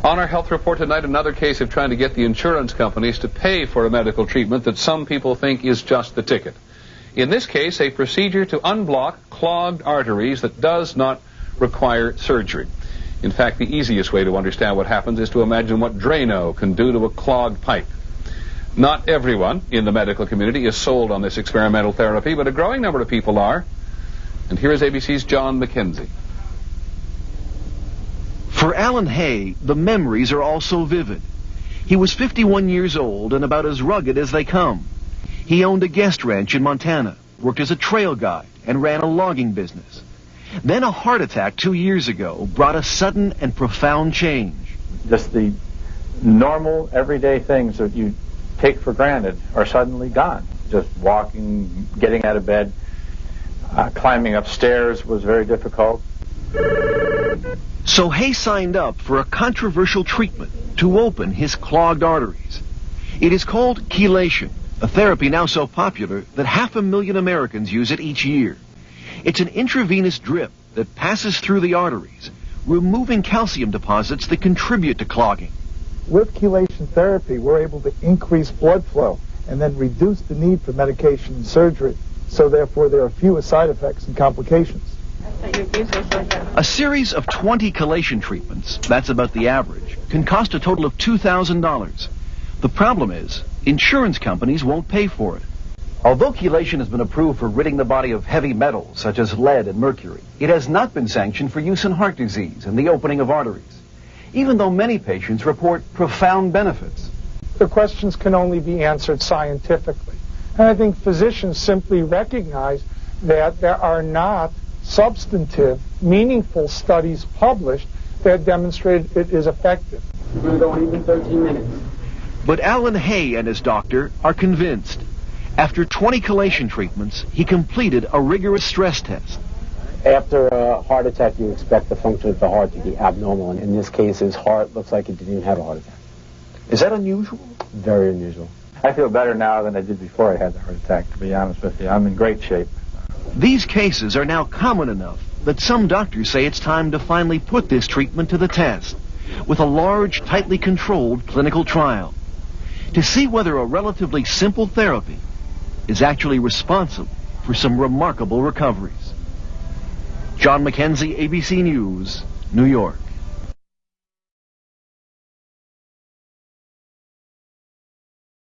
On our health report tonight, another case of trying to get the insurance companies to pay for a medical treatment that some people think is just the ticket. In this case, a procedure to unblock clogged arteries that does not require surgery. In fact, the easiest way to understand what happens is to imagine what Drano can do to a clogged pipe. Not everyone in the medical community is sold on this experimental therapy, but a growing number of people are. And here is ABC's John McKenzie. For Alan Hay, the memories are all so vivid. He was 51 years old and about as rugged as they come. He owned a guest ranch in Montana, worked as a trail guide, and ran a logging business. Then a heart attack 2 years ago brought a sudden and profound change. Just the normal, everyday things that you take for granted are suddenly gone. Just walking, getting out of bed, climbing upstairs was very difficult. So Hay signed up for a controversial treatment to open his clogged arteries. It is called Chelation, a therapy now so popular that 500,000 Americans use it each year. It's an intravenous drip that passes through the arteries, removing calcium deposits that contribute to clogging. With chelation therapy, we're able to increase blood flow and then reduce the need for medication and surgery. So therefore, there are fewer side effects and complications. A series of 20 chelation treatments, that's about the average, can cost a total of $2,000. The problem is, insurance companies won't pay for it. Although chelation has been approved for ridding the body of heavy metals such as lead and mercury, it has not been sanctioned for use in heart disease and the opening of arteries, even though many patients report profound benefits. The questions can only be answered scientifically. And I think physicians simply recognize that there are not substantive, meaningful studies published that demonstrate it is effective. We're going to go even 13 minutes. But Alan Hay and his doctor are convinced. After 20 chelation treatments, he completed a rigorous stress test. After a heart attack, you expect the function of the heart to be abnormal. And in this case, his heart looks like it didn't even have a heart attack. Is that unusual? Very unusual. I feel better now than I did before I had the heart attack, to be honest with you. I'm in great shape. These cases are now common enough that some doctors say it's time to finally put this treatment to the test with a large, tightly controlled clinical trial to see whether a relatively simple therapy is actually responsible for some remarkable recoveries. John McKenzie, ABC News, New York.